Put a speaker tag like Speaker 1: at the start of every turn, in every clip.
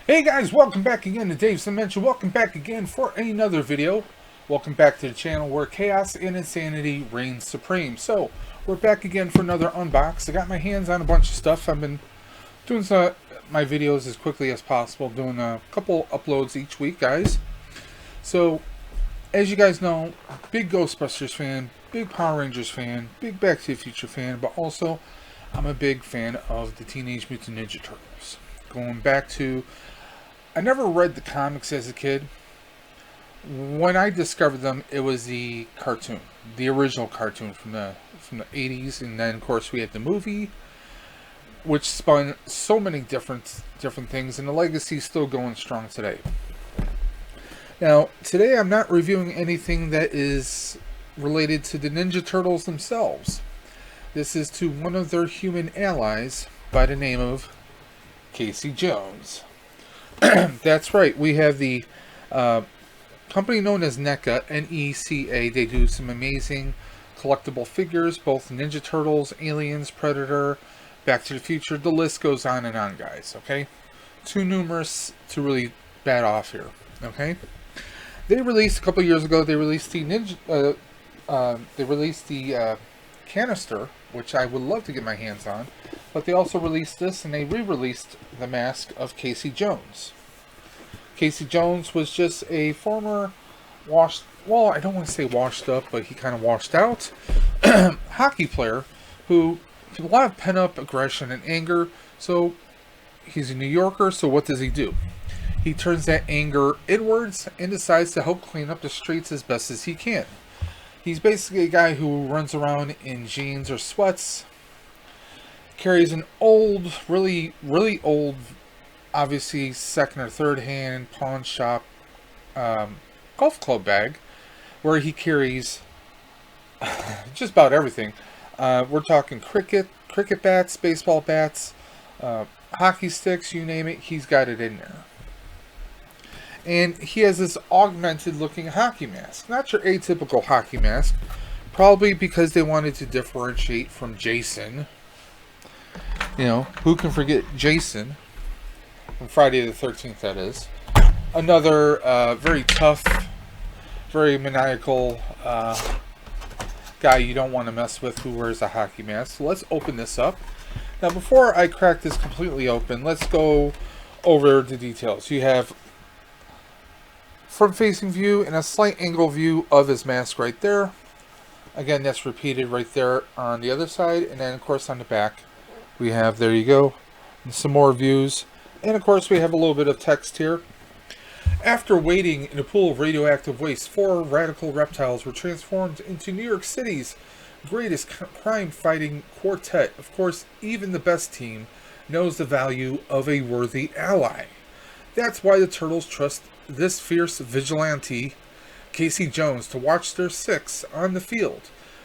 Speaker 1: Hey guys, welcome back again to Dave's Dimension. Welcome back again for another video. Welcome back to the channel where chaos and insanity reigns supreme. So, we're back again for another unbox. I got my hands on a bunch of stuff. I've been doing my videos as quickly as possible, doing a couple uploads each week, guys. So, as you guys know, big Ghostbusters fan, big Power Rangers fan, big Back to the Future fan, but also I'm a big fan of the Teenage Mutant Ninja Turtles. Going back to, I never read the comics as a kid. When I discovered them, it was the cartoon, the original cartoon from the 80s, and then of course we had the movie, which spun so many different things, and the legacy is still going strong today. Now, today I'm not reviewing anything that is related to the Ninja Turtles themselves. This is to one of their human allies by the name of Casey Jones. That's right, we have the company known as NECA, N-E-C-A. They do some amazing collectible figures, both Ninja Turtles, Aliens, Predator, Back to the Future. The list goes on and on, guys, okay? Too numerous to really bat off here, okay? They released, a couple years ago, they released the canister, which I would love to get my hands on, but they also released this, and they re-released the mask of Casey Jones. Casey Jones was just a former I don't want to say washed up, but he kind of washed out hockey player who had a lot of pent-up aggression and anger. So he's a New Yorker, so what does he do? He turns that anger inwards and decides to help clean up the streets as best as he can. He's basically a guy who runs around in jeans or sweats, carries an old, really old, obviously second or third hand pawn shop golf club bag, where he carries just about everything. We're talking cricket bats, baseball bats, hockey sticks, you name it, he's got it in there. And he has this augmented looking hockey mask. Not your atypical hockey mask. Probably because they wanted to differentiate from Jason. You know, who can forget Jason? From Friday the 13th, that is. Another very tough, very maniacal guy you don't want to mess with who wears a hockey mask. So let's open this up. Now, before I crack this completely open, let's go over the details. You have front-facing view and a slight angle view of his mask right there. Again, that's repeated right there on the other side. And then, of course, on the back, we have, there you go, some more views. And, of course, we have a little bit of text here. After wading in a pool of radioactive waste, 4 radical reptiles were transformed into New York City's greatest crime-fighting quartet. Of course, even the best team knows the value of a worthy ally. That's why the Turtles trust this fierce vigilante, Casey Jones, to watch their 6 on the field.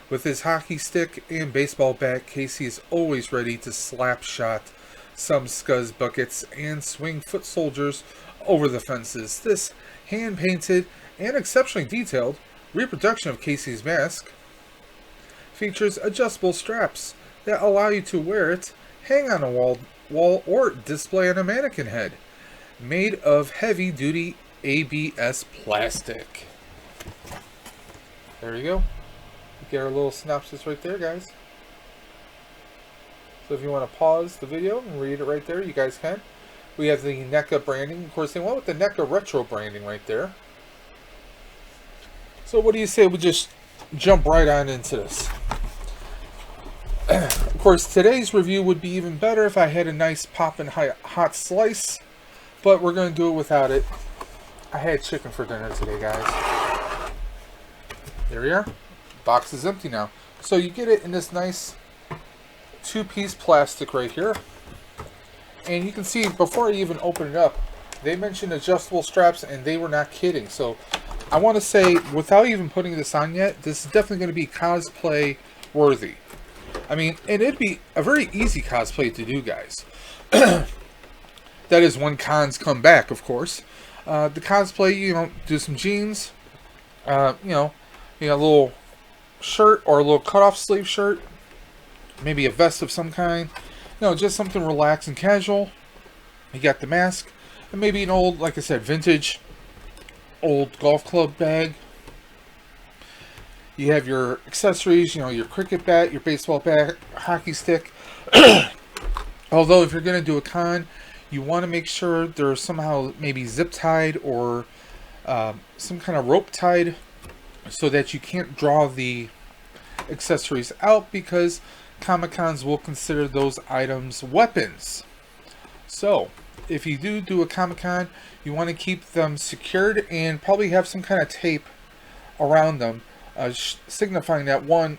Speaker 1: With his hockey stick and baseball bat, Casey is always ready to slap shot some scuzz buckets and swing foot soldiers over the fences. This hand-painted and exceptionally detailed reproduction of Casey's mask features adjustable straps that allow you to wear it, hang on a wall or display on a mannequin head. Made of heavy-duty ABS plastic. There you go. You get our little synopsis right there, guys. So if you want to pause the video and read it right there, you guys can. We have the NECA branding. Of course, they went with the NECA retro branding right there. So what do you say we just jump right on into this? Of course, today's review would be even better if I had a nice poppin' hot slice, but we're going to do it without it. I had chicken for dinner today, guys. There we are. Box is empty now. So you get it in this nice 2-piece plastic right here. And you can see, before I even open it up, they mentioned adjustable straps, and they were not kidding. So I want to say, without even putting this on yet, this is definitely going to be cosplay worthy. I mean, and it'd be a very easy cosplay to do, guys. That is when cons come back, of course. The cosplay, you know, do some jeans, you know, a little shirt or a little cutoff sleeve shirt, maybe a vest of some kind. You know, just something relaxed and casual. You got the mask. And maybe an old, like I said, vintage old golf club bag. You have your accessories, you know, your cricket bat, your baseball bat, hockey stick. Although if you're going to do a con, you want to make sure they're somehow maybe zip tied or some kind of rope tied so that you can't draw the accessories out, because Comic-Cons will consider those items weapons. So if you do a Comic-Con, you want to keep them secured and probably have some kind of tape around them, signifying that, one,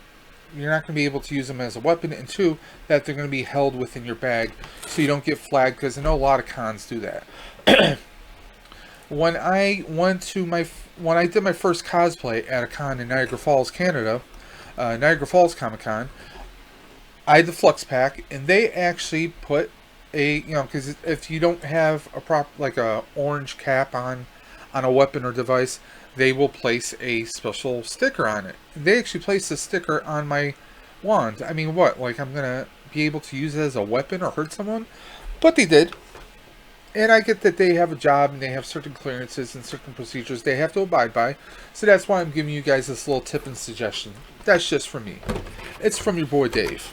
Speaker 1: you're not going to be able to use them as a weapon, and two, that they're going to be held within your bag so you don't get flagged, because I know a lot of cons do that. When I did my first cosplay at a con in Niagara Falls, Canada, Niagara Falls Comic Con, I had the Flux Pack, and they actually put a, you know, because if you don't have a orange cap on a weapon or device, they will place a special sticker on it. They actually placed a sticker on my wand. I mean, what? Like, I'm gonna be able to use it as a weapon or hurt someone? But they did. And I get that they have a job and they have certain clearances and certain procedures they have to abide by. So that's why I'm giving you guys this little tip and suggestion. That's just for me. It's from your boy Dave.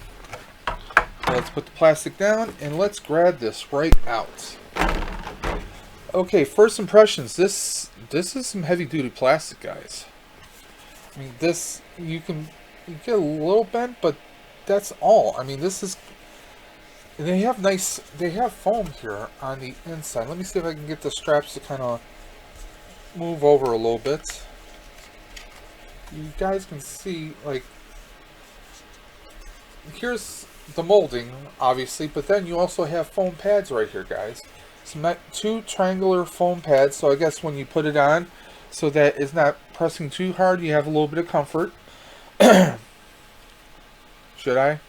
Speaker 1: So let's put the plastic down and let's grab this right out. Okay, first impressions. This is some heavy duty plastic, guys. I mean, this, you get a little bent, but that's all. I mean, this is, they have foam here on the inside. Let me see if I can get the straps to kind of move over a little bit. You guys can see, like, here's the molding, obviously, but then you also have foam pads right here, guys. Two triangular foam pads, so I guess when you put it on, so that it's not pressing too hard, you have a little bit of comfort. Should I?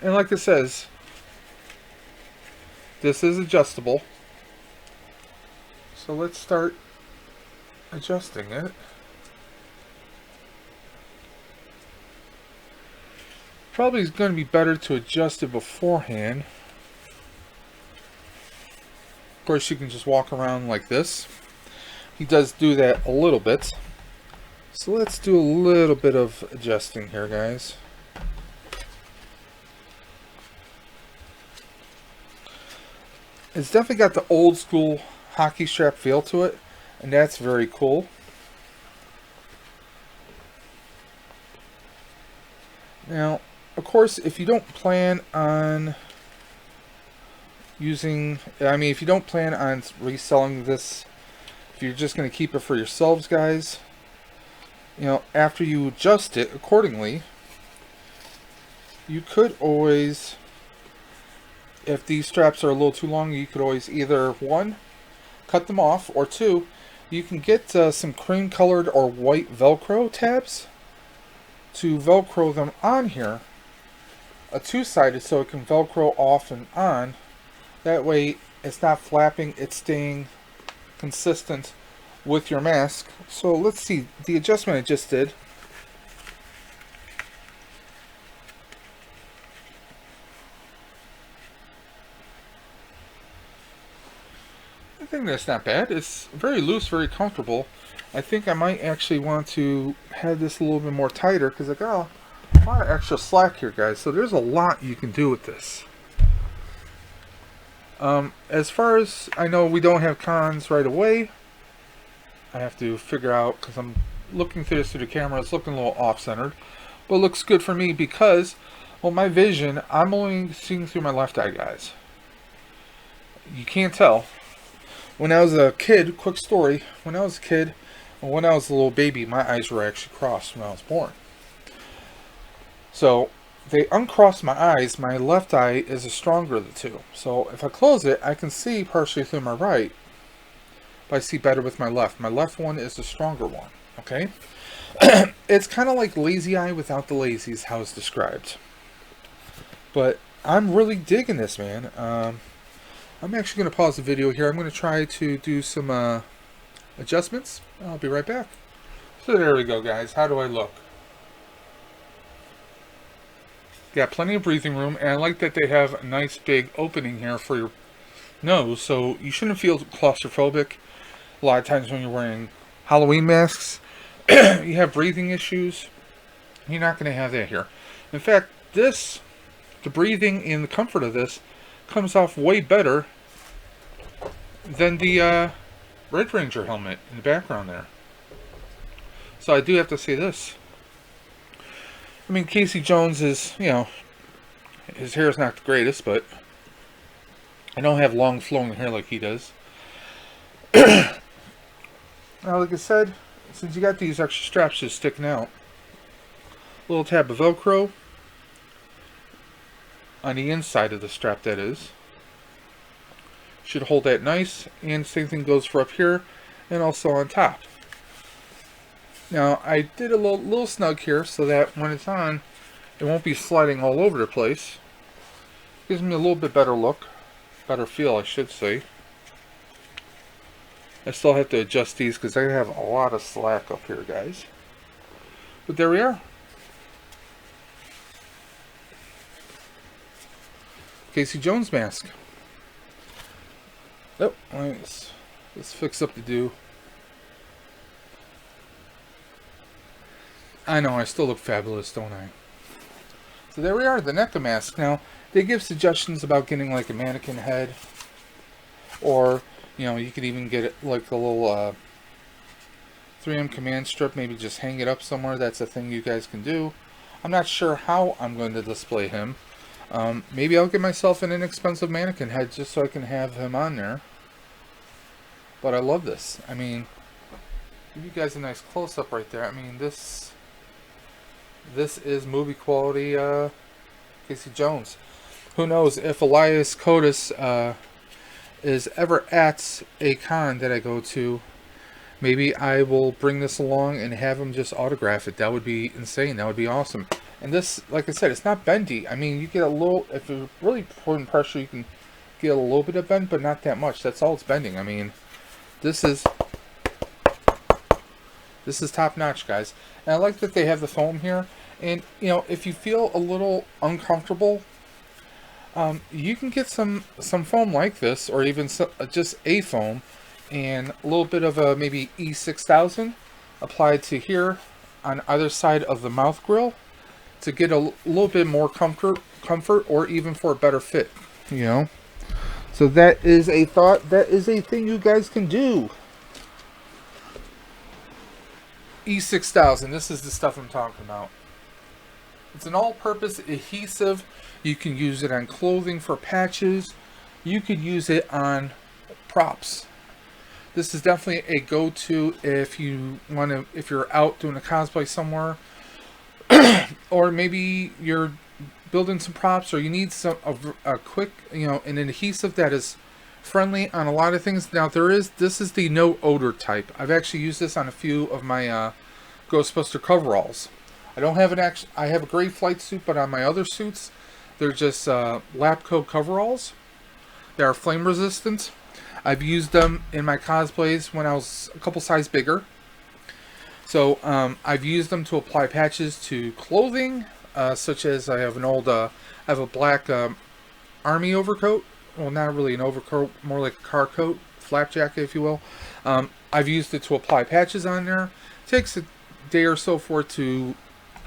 Speaker 1: And like it says, this is adjustable. So let's start adjusting it. Probably is going to be better to adjust it beforehand. Of course, you can just walk around like this. He does do that a little bit. So let's do a little bit of adjusting here, guys. It's definitely got the old school hockey strap feel to it, and that's very cool. Now, of course, if you don't plan on if you don't plan on reselling this, if you're just going to keep it for yourselves, guys, you know, after you adjust it accordingly, you could always, if these straps are a little too long, you could always either, one, cut them off, or two, you can get some cream colored or white Velcro tabs to Velcro them on here, a two-sided, so it can Velcro off and on. That way it's not flapping, it's staying consistent with your mask. So let's see the adjustment I just did. I think that's not bad. It's very loose, very comfortable. I think I might actually want to have this a little bit more tighter, because I got a lot of extra slack here, guys. So there's a lot you can do with this. As far as I know, we don't have cons right away. I have to figure out, because I'm looking through this through the camera, it's looking a little off-centered. But it looks good for me because, well, my vision, I'm only seeing through my left eye, guys. You can't tell. When I was a kid, quick story, when I was a kid, when I was a little baby, my eyes were actually crossed when I was born. So they uncrossed my eyes. My left eye is the stronger of the two. So if I close it, I can see partially through my right, but I see better with my left. My left one is the stronger one, okay? It's kind of like lazy eye without the lazy is how it's described. But I'm really digging this, man. I'm actually going to pause the video here. I'm going to try to do some adjustments. I'll be right back. So there we go, guys. How do I look? Got plenty of breathing room, and I like that they have a nice big opening here for your nose, so you shouldn't feel claustrophobic. A lot of times when you're wearing Halloween masks, you have breathing issues. You're not going to have that here. In fact, the breathing and the comfort of this comes off way better than the Red Ranger helmet in the background there. So I do have to say this. I mean, Casey Jones is, his hair is not the greatest, but I don't have long flowing hair like he does. Now, like I said, since you got these extra straps just sticking out, little tab of Velcro on the inside of the strap, that is. Should hold that nice, and same thing goes for up here and also on top. Now, I did a little snug here so that when it's on, it won't be sliding all over the place. Gives me a little bit better look, better feel, I should say. I still have to adjust these because I have a lot of slack up here, guys. But there we are. Casey Jones mask. Oh, let's fix up the do. I know, I still look fabulous, don't I? So there we are, the NECA mask. Now, they give suggestions about getting like a mannequin head. Or, you could even get it like a little 3M command strip, maybe just hang it up somewhere. That's a thing you guys can do. I'm not sure how I'm going to display him. Maybe I'll get myself an inexpensive mannequin head just so I can have him on there. But I love this. I mean, give you guys a nice close-up right there. I mean, this is movie quality Casey Jones. Who knows if Elias Kotis is ever at a con that I go to, maybe I will bring this along and have him just autograph it. That would be insane. That would be awesome. And this, like I said, it's not bendy. I mean, you get a little, if you're really putting pressure, you can get a little bit of bend, but not that much. That's all it's bending. I mean, this is top notch, guys. And I like that they have the foam here. And, if you feel a little uncomfortable, you can get some foam like this, or even just a foam, and a little bit of a maybe E6000 applied to here on either side of the mouth grill to get a little bit more comfort, or even for a better fit, So that is a thought. That is a thing you guys can do. E6000. This is the stuff I'm talking about. It's an all-purpose adhesive. You can use it on clothing for patches. You could use it on props. This is definitely a go-to if you're out doing a cosplay somewhere, or maybe you're building some props, or you need a quick, an adhesive that is friendly on a lot of things. Now this is the no odor type. I've actually used this on a few of my Ghostbuster coveralls. I have a gray flight suit, but on my other suits, they're just lab coat coveralls. They are flame resistant. I've used them in my cosplays when I was a couple size bigger. So I've used them to apply patches to clothing, such as I have a black army overcoat. Well, not really an overcoat, more like a car coat, flap jacket, if you will. I've used it to apply patches on there. It takes a day or so for it to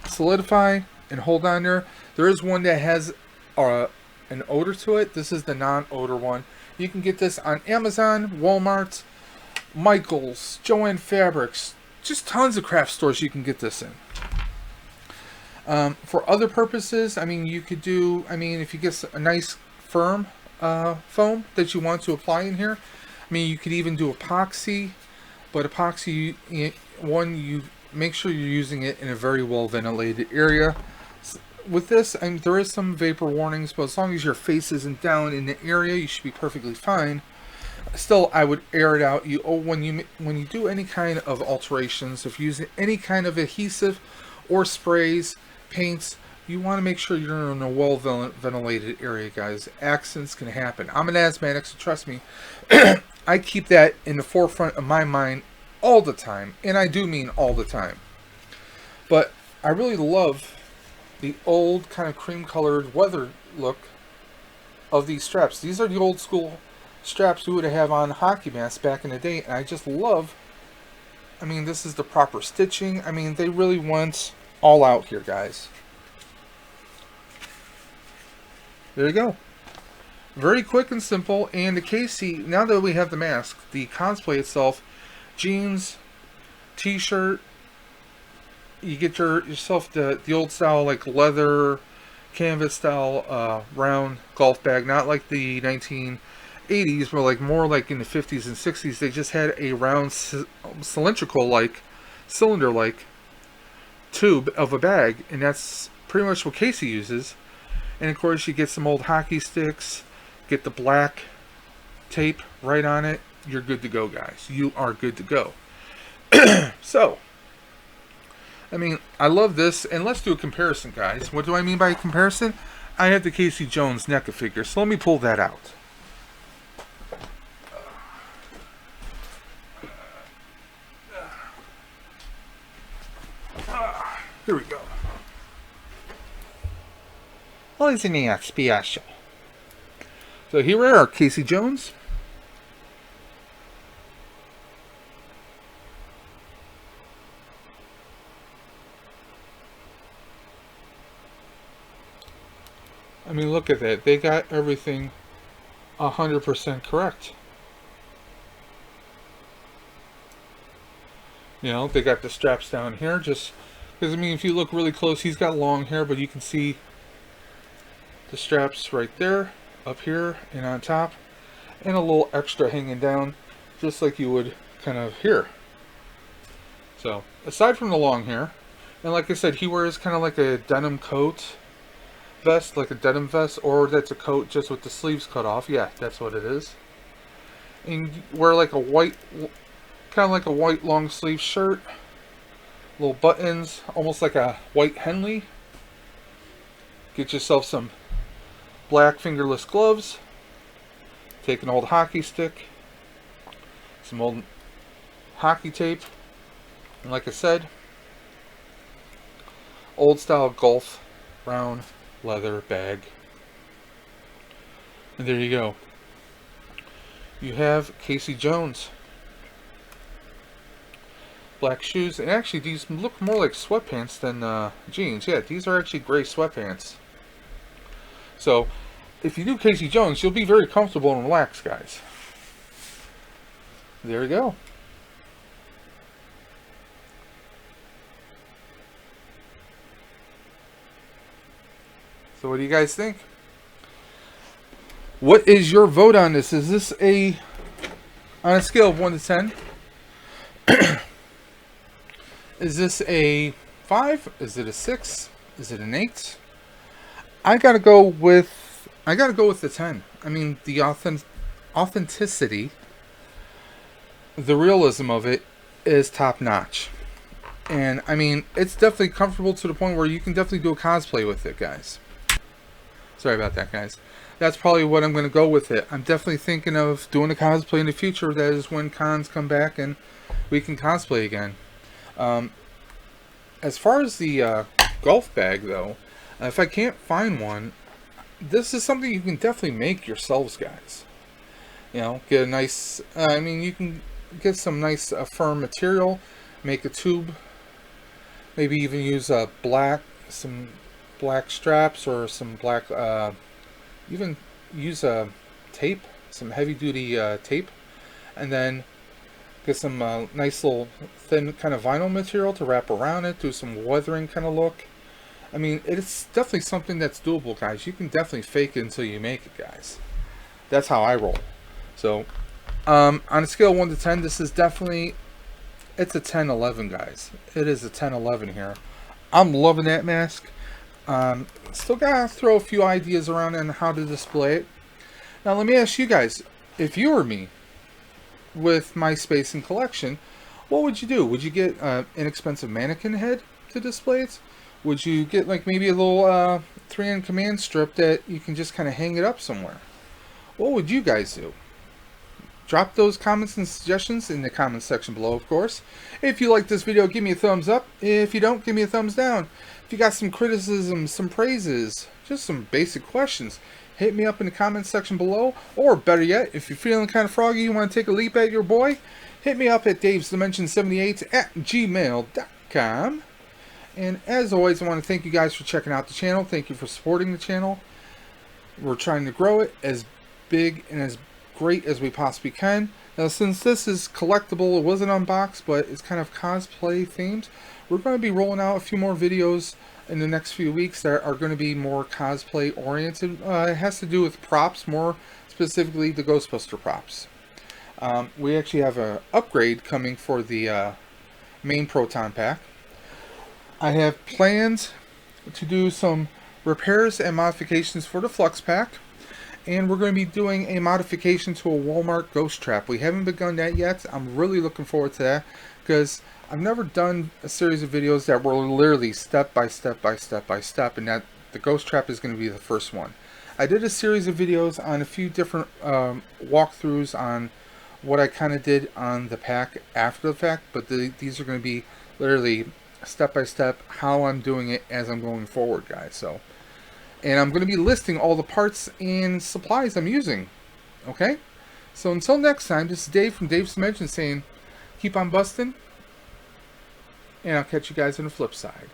Speaker 1: solidify and hold on there. There is one that has an odor to it. This is the non-odor one. You can get this on Amazon, Walmart, Michaels, Joann Fabrics, just tons of craft stores you can get this in. For other purposes, I mean, you could do, if you get a nice firm foam that you want to apply in here, you could even do epoxy, but epoxy, you make sure you're using it in a very well ventilated area. With this, there is some vapor warnings, but as long as your face isn't down in the area, you should be perfectly fine. Still, I would air it out. When you do any kind of alterations, if you're using any kind of adhesive or sprays, paints, you want to make sure you're in a well ventilated area, guys. Accidents can happen. I'm an asthmatic, so trust me, I keep that in the forefront of my mind all the time, and I do mean all the time. But I really love the old kind of cream colored weather look of these straps. These are the old school straps we would have on hockey masks back in the day, and I just love, I mean, this is the proper stitching. I mean, they really went all out here, guys. There you go. Very quick and simple. And the KC, now that we have the mask, the cosplay itself, jeans, t-shirt, you get yourself the old style, like leather, canvas style round golf bag. Not like the 1980s, but like more like in the 50s and 60s. They just had a round cylindrical like cylinder like tube of a bag, and that's pretty much what Casey uses. And of course you get some old hockey sticks, get the black tape right on it. You're good to go, guys. You are good to go. So, I mean, I love this, and let's do a comparison, guys. What do I mean by a comparison? I have the Casey Jones NECA figure, so let me pull that out. Here we go. Well, isn't he special? So here are our Casey Jones. I mean, look at that. They got everything 100% correct. You know, they got the straps down here. Just because, I mean, if you look really close, he's got long hair, but you can see the straps right there, up here, and on top. And a little extra hanging down, just like you would kind of here. So, aside from the long hair, and like I said, he wears kind of like a denim coat vest, like a denim vest, or that's a coat just with the sleeves cut off. Yeah, that's what it is. And you wear like a white, kind of like a white long sleeve shirt, little buttons, almost like a white Henley. Get yourself some black fingerless gloves. Take an old hockey stick, some old hockey tape, and like I said, old style golf round leather bag. And there you go. You have Casey Jones. Black shoes, and actually these look more like sweatpants than jeans. Yeah, these are actually gray sweatpants. So, if you do Casey Jones, you'll be very comfortable and relaxed, guys. There you go. So what do you guys think? What is your vote on this? Is this on a scale of 1 to 10? Is this a 5? Is it a 6? Is it an 8? I gotta go with the 10. I mean, the authenticity, the realism of it is top notch. And I mean, it's definitely comfortable to the point where you can definitely do a cosplay with it, guys. Sorry about that, guys. That's probably what I'm going to go with it. I'm definitely thinking of doing a cosplay in the future. That is when cons come back and we can cosplay again. As far as the golf bag, though, if I can't find one, this is something you can definitely make yourselves, guys. You know, get a nice, I mean, you can get some nice firm material, make a tube, maybe even use some black straps or some black, even use a tape, some heavy duty tape, and then get some nice little thin kind of vinyl material to wrap around it, do some weathering kind of look. I mean, it's definitely something that's doable, guys. You can definitely fake it until you make it, guys. That's how I roll. So, on a scale of 1 to 10, this is definitely, it's a 10-11, guys. It is a 10-11 here. I'm loving that mask. Still gotta throw a few ideas around on how to display it. Now, let me ask you guys, if you were me, with my space and collection, what would you do? Would you get an inexpensive mannequin head to display it? Would you get like maybe a little 3-in command strip that you can just kind of hang it up somewhere? What would you guys do? Drop those comments and suggestions in the comments section below, of course. If you like this video, give me a thumbs up. If you don't, give me a thumbs down. If you got some criticism, some praises, just some basic questions, hit me up in the comments section below. Or better yet, if you're feeling kind of froggy, you want to take a leap at your boy, hit me up at davesdimension78@gmail.com. And as always, I want to thank you guys for checking out the channel. Thank you for supporting the channel. We're trying to grow it as big and as great as we possibly can. Now, since this is collectible, it wasn't unboxed, but it's kind of cosplay themed, we're going to be rolling out a few more videos in the next few weeks that are going to be more cosplay oriented. It has to do with props, more specifically the Ghostbuster props. We actually have an upgrade coming for the main Proton Pack. I have plans to do some repairs and modifications for the Flux Pack. And we're going to be doing a modification to a Walmart ghost trap. We haven't begun that yet. I'm really looking forward to that because I've never done a series of videos that were literally step by step by step by step, and that the ghost trap is going to be the first one. I did a series of videos on a few different walkthroughs on what I kind of did on the pack after the fact, but these are going to be literally step by step how I'm doing it as I'm going forward, guys. And I'm going to be listing all the parts and supplies I'm using. Okay? So until next time, this is Dave from Dave's Dimension saying, keep on busting. And I'll catch you guys on the flip side.